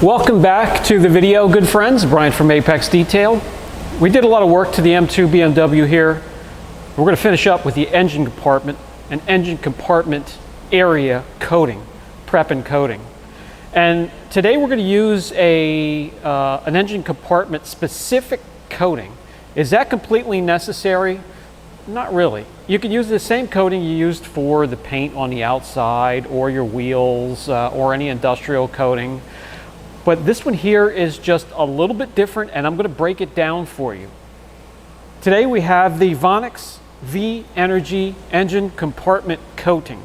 Welcome back to the video, good friends. Brian from Apex Detail. We did a lot of work to the M2 BMW here. We're going to finish up with the engine compartment and engine compartment area coating, prep and coating. And today we're going to use an engine compartment specific coating. Is that completely necessary? Not really. You can use the same coating you used for the paint on the outside or your wheels or any industrial coating. But this one here is just a little bit different, and I'm going to break it down for you. Today we have the Vonixx V-Energy engine compartment coating.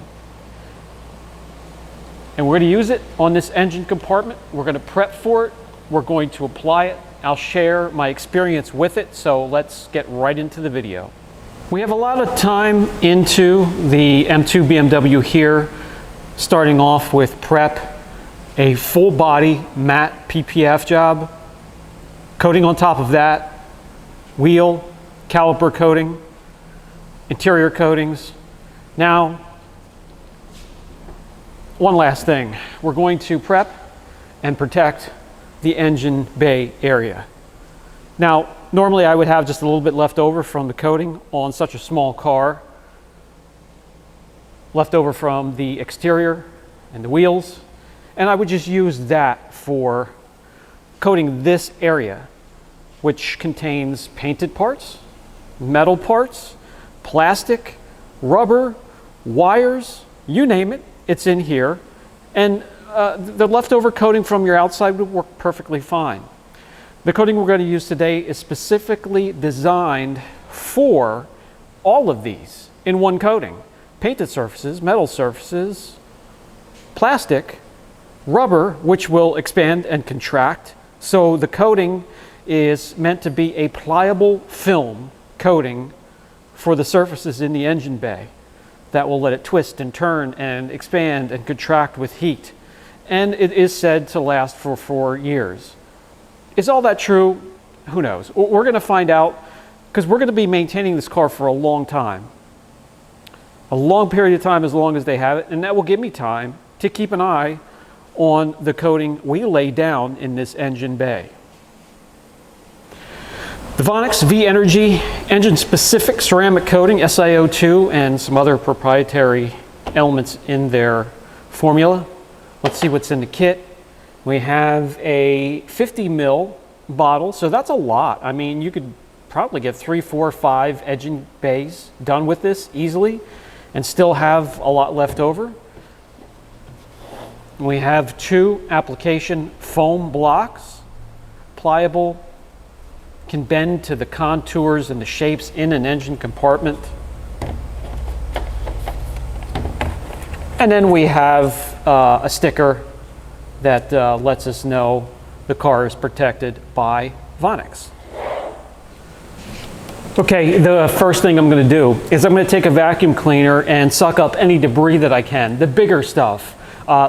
And we're going to use it on this engine compartment. We're going to prep for it. We're going to apply it. I'll share my experience with it, so let's get right into the video. We have a lot of time into the M2 BMW here, starting off with prep. A full body matte PPF job, coating on top of that, wheel, caliper coating, interior coatings. Now, one last thing. We're going to prep and protect the engine bay area. Now, normally I would have just a little bit left over from the coating on such a small car, left over from the exterior and the wheels. And I would just use that for coating this area, which contains painted parts, metal parts, plastic, rubber, wires, you name it, it's in here. And the leftover coating from your outside would work perfectly fine. The coating we're going to use today is specifically designed for all of these in one coating. Painted surfaces, metal surfaces, plastic, rubber, which will expand and contract. So the coating is meant to be a pliable film coating for the surfaces in the engine bay that will let it twist and turn and expand and contract with heat. And it is said to last for 4 years. Is all that true? Who knows? We're going to find out, because we're going to be maintaining this car for a long time. A long period of time, as long as they have it, and that will give me time to keep an eye on the coating we lay down in this engine bay. The Vonixx V-Energy engine specific ceramic coating, SiO2, and some other proprietary elements in their formula. Let's see what's in the kit. We have a 50 ml bottle, so that's a lot. I mean, you could probably get 3, 4, 5 engine bays done with this easily and still have a lot left over. We have 2 application foam blocks, pliable, can bend to the contours and the shapes in an engine compartment. And then we have a sticker that lets us know the car is protected by Vonixx. Okay, the first thing I'm going to do is I'm going to take a vacuum cleaner and suck up any debris that I can, the bigger stuff.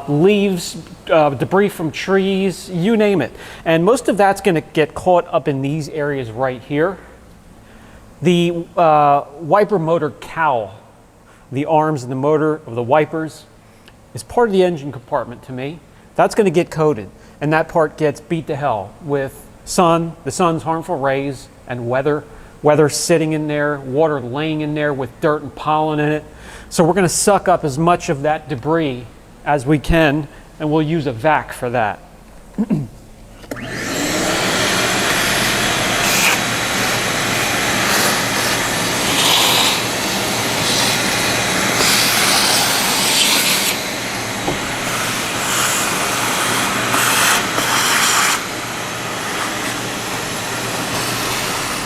Leaves, debris from trees, you name it. And most of that's going to get caught up in these areas right here. The wiper motor cowl, the arms and the motor of the wipers, is part of the engine compartment to me. That's going to get coated, and that part gets beat to hell with the sun's harmful rays and weather sitting in there, water laying in there with dirt and pollen in it. So we're going to suck up as much of that debris as we can, and we'll use a vac for that.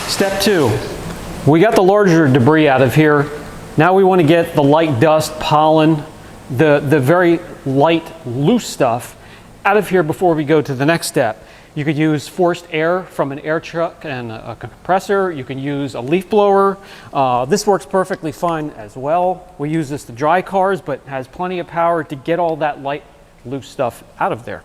Step 2, we got the larger debris out of here. Now we want to get the light dust, pollen, the very light, loose stuff out of here before we go to the next step. You could use forced air from an air truck and a compressor. You can use a leaf blower. This works perfectly fine as well. We use this to dry cars, but has plenty of power to get all that light, loose stuff out of there.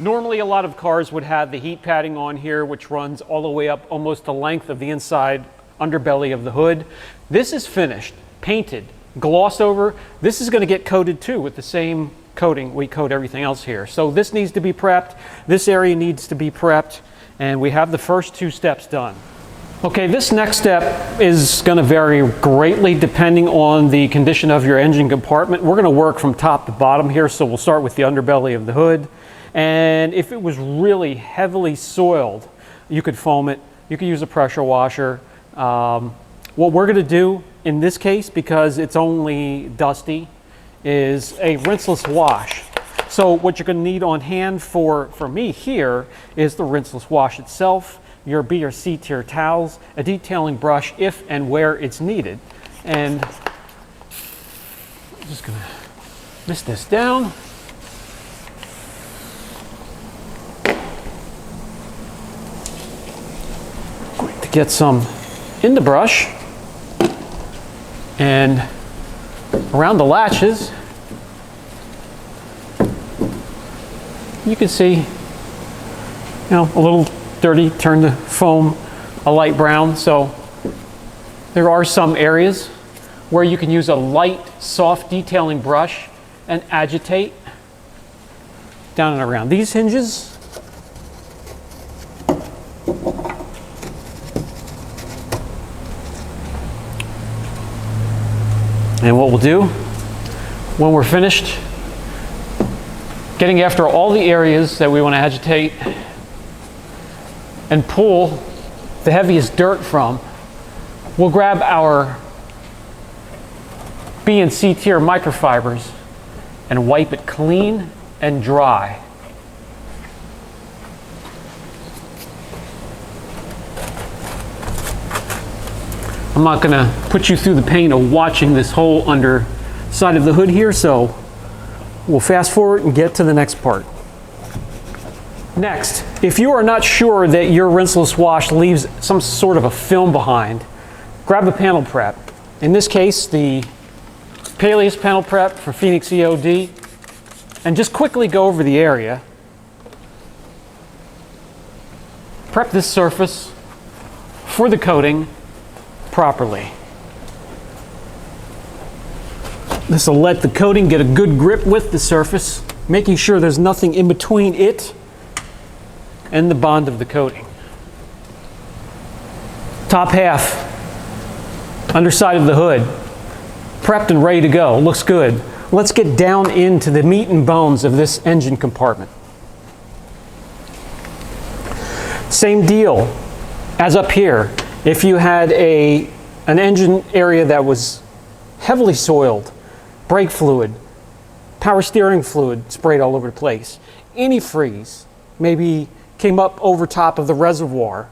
Normally, a lot of cars would have the heat padding on here, which runs all the way up almost the length of the inside underbelly of the hood. This is finished, painted, glossed over. This is going to get coated too with the same coating we coat everything else here. So this needs to be prepped. This area needs to be prepped. And we have the first 2 steps done. Okay, this next step is going to vary greatly depending on the condition of your engine compartment. We're going to work from top to bottom here, so we'll start with the underbelly of the hood. And if it was really heavily soiled, you could foam it. You could use a pressure washer. What we're going to do in this case, because it's only dusty, is a rinseless wash. So what you're going to need on hand for me here is the rinseless wash itself, your B or C tier towels, a detailing brush if and where it's needed. And I'm just going to mist this down. Going to get some in the brush and around the latches. You can see, a little dirty, turn the foam a light brown. So there are some areas where you can use a light, soft detailing brush and agitate down and around these hinges. And what we'll do when we're finished getting after all the areas that we want to agitate and pull the heaviest dirt from, we'll grab our B and C tier microfibers and wipe it clean and dry. I'm not going to put you through the pain of watching this whole underside of the hood here, so we'll fast forward and get to the next part. Next, if you are not sure that your rinseless wash leaves some sort of a film behind, grab a panel prep. In this case, the Peleus panel prep for Phoenix EOD, and just quickly go over the area. Prep this surface for the coating properly. This will let the coating get a good grip with the surface, making sure there's nothing in between it and the bond of the coating. Top half, underside of the hood, prepped and ready to go. Looks good. Let's get down into the meat and bones of this engine compartment. Same deal as up here. If you had an engine area that was heavily soiled, brake fluid, power steering fluid sprayed all over the place, antifreeze maybe came up over top of the reservoir,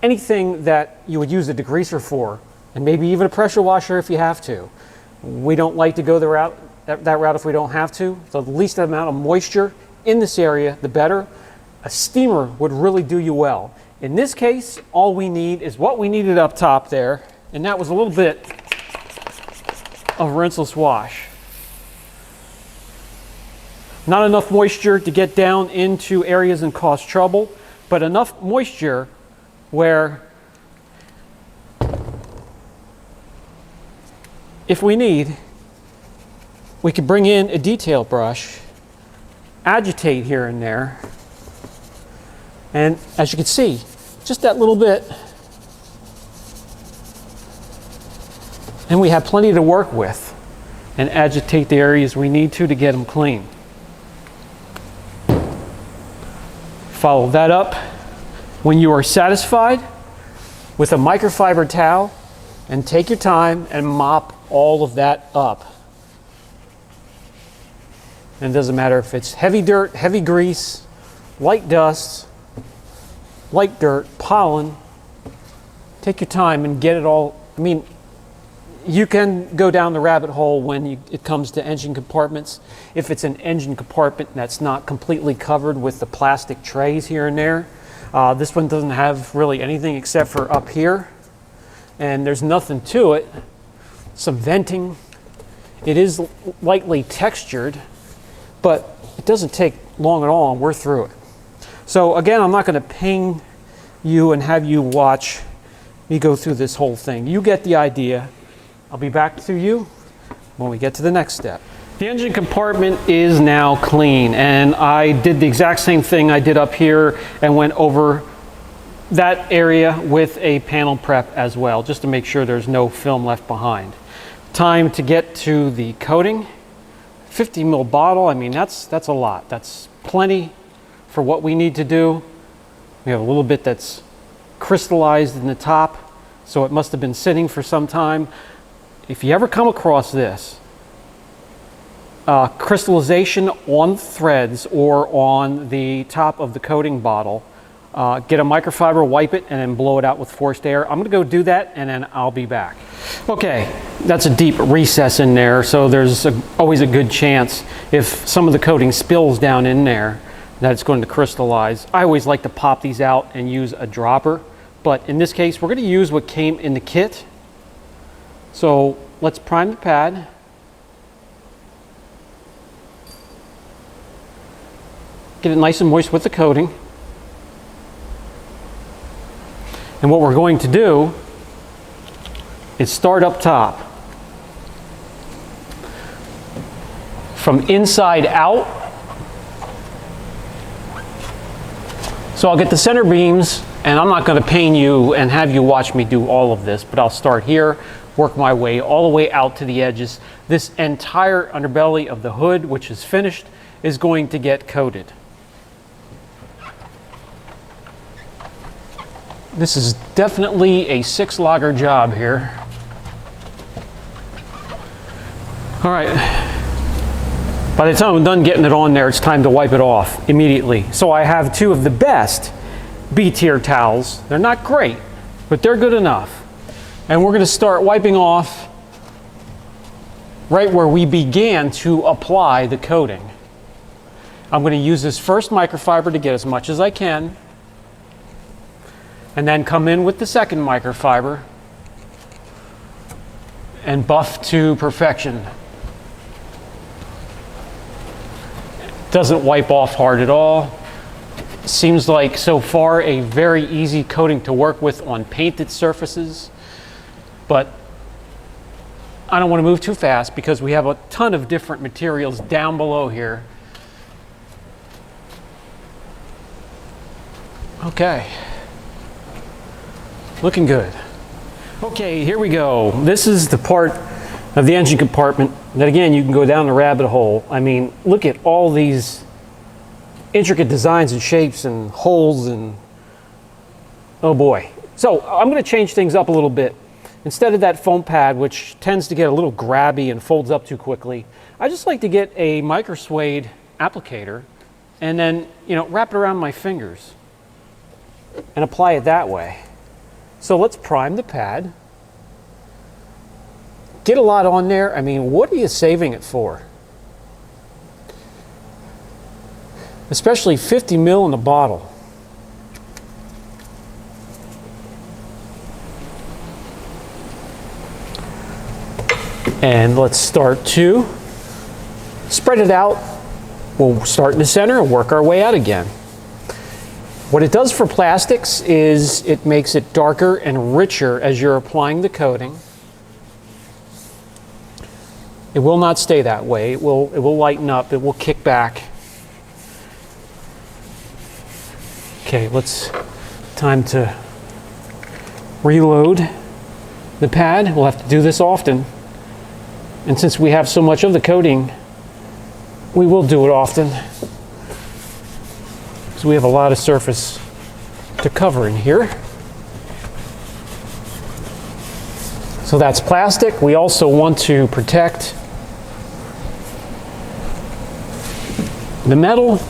anything that you would use a degreaser for, and maybe even a pressure washer if you have to. We don't like to go that route if we don't have to. So the least amount of moisture in this area, the better. A steamer would really do you well. In this case, all we need is what we needed up top there, and that was a little bit of rinseless wash. Not enough moisture to get down into areas and cause trouble, but enough moisture where if we need, we could bring in a detail brush, agitate here and there, and as you can see, just that little bit, and we have plenty to work with, and agitate the areas we need to get them clean. Follow that up when you are satisfied with a microfiber towel, and take your time and mop all of that up. And it doesn't matter if it's heavy dirt, heavy grease, light dust, light dirt, pollen. Take your time and get it all. I mean, you can go down the rabbit hole when it comes to engine compartments. If it's an engine compartment that's not completely covered with the plastic trays here and there. This one doesn't have really anything except for up here. And there's nothing to it. Some venting. It is lightly textured, but it doesn't take long at all, and we're through it. So again, I'm not going to ping you and have you watch me go through this whole thing. You get the idea. I'll be back to you when we get to the next step. The engine compartment is now clean, and I did the exact same thing I did up here and went over that area with a panel prep as well, just to make sure there's no film left behind. Time to get to the coating. 50 ml bottle, I mean, that's a lot. That's plenty for what we need to do. We have a little bit that's crystallized in the top, so it must have been sitting for some time. If you ever come across this, crystallization on threads or on the top of the coating bottle, get a microfiber, wipe it, and then blow it out with forced air. I'm gonna go do that, and then I'll be back. Okay, that's a deep recess in there, so there's always a good chance if some of the coating spills down in there that it's going to crystallize. I always like to pop these out and use a dropper, but in this case, we're gonna use what came in the kit. So let's prime the pad. Get it nice and moist with the coating. And what we're going to do is start up top. From inside out. So I'll get the center beams, and I'm not going to pain you and have you watch me do all of this, but I'll start here, work my way all the way out to the edges. This entire underbelly of the hood, which is finished, is going to get coated. This is definitely a 6-logger job here. All right, by the time I'm done getting it on there, it's time to wipe it off immediately. So I have 2 of the best B-tier towels. They're not great, but they're good enough. And we're gonna start wiping off right where we began to apply the coating. I'm gonna use this first microfiber to get as much as I can, and then come in with the second microfiber and buff to perfection. Doesn't wipe off hard at all. Seems like so far a very easy coating to work with on painted surfaces, but I don't want to move too fast because we have a ton of different materials down below here. Okay. Looking good. Okay, here we go. This is the part of the engine compartment that, again, you can go down the rabbit hole. I mean, look at all these intricate designs and shapes and holes and, oh boy. So I'm going to change things up a little bit. Instead of that foam pad, which tends to get a little grabby and folds up too quickly, I just like to get a micro suede applicator and then, wrap it around my fingers and apply it that way. So let's prime the pad. Get a lot on there. I mean, what are you saving it for? Especially 50 ml in the bottle. And let's start to spread it out. We'll start in the center and work our way out again. What it does for plastics is it makes it darker and richer as you're applying the coating. It will not stay that way. It will lighten up. It will kick back. Okay, time to reload the pad. We'll have to do this often. And since we have so much of the coating, we will do it often. So we have a lot of surface to cover in here. So that's plastic. We also want to protect the metal.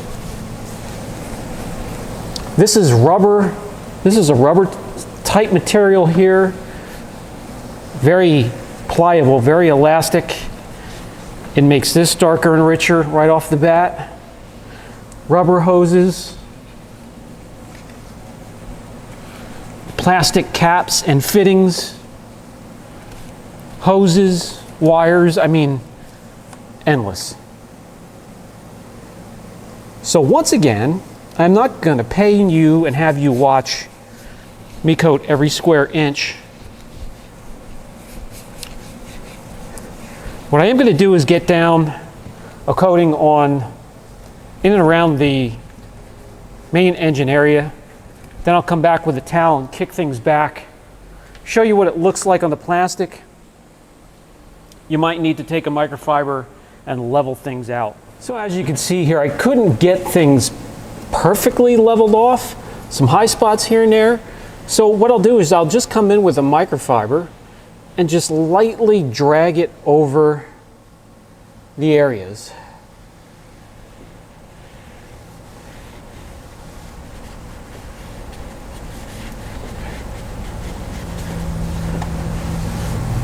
This is rubber. This is a rubber type material here. Very pliable, very elastic. It makes this darker and richer right off the bat. Rubber hoses. Plastic caps and fittings, hoses, wires, I mean, endless. So once again, I'm not going to pay you and have you watch me coat every square inch. What I am going to do is get down a coating on in and around the main engine area. Then I'll come back with a towel and kick things back, show you what it looks like on the plastic. You might need to take a microfiber and level things out. So as you can see here, I couldn't get things perfectly leveled off. Some high spots here and there. So what I'll do is I'll just come in with a microfiber and just lightly drag it over the areas.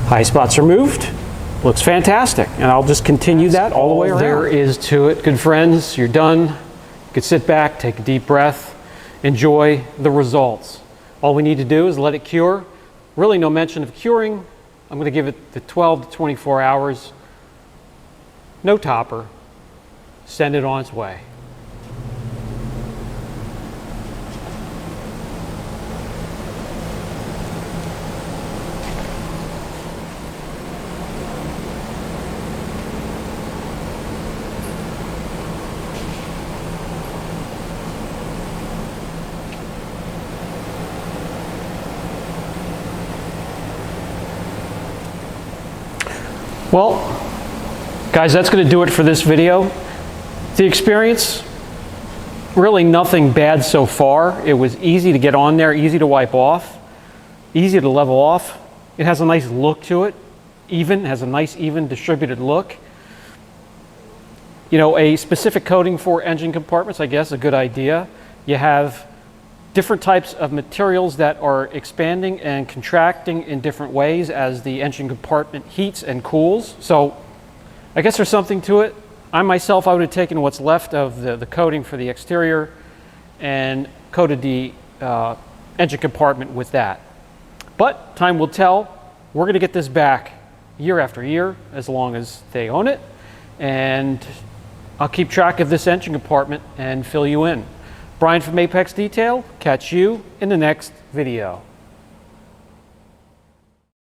High spots removed. Looks fantastic. And I'll just continue that all the way around. There is to it, good friends. You're done. You can sit back, take a deep breath, enjoy the results. All we need to do is let it cure. Really no mention of curing. I'm going to give it the 12 to 24 hours. No topper. Send it on its way. Well, guys, that's going to do it for this video. The experience, really nothing bad so far. It was easy to get on there, easy to wipe off, easy to level off. It has a nice look to it, has a nice even distributed look. You know, a specific coating for engine compartments, I guess, a good idea. You have different types of materials that are expanding and contracting in different ways as the engine compartment heats and cools. So I guess there's something to it. I myself, I would have taken what's left of the coating for the exterior and coated the engine compartment with that. But time will tell. We're going to get this back year after year as long as they own it. And I'll keep track of this engine compartment and fill you in. Brian from Apex Detail, catch you in the next video.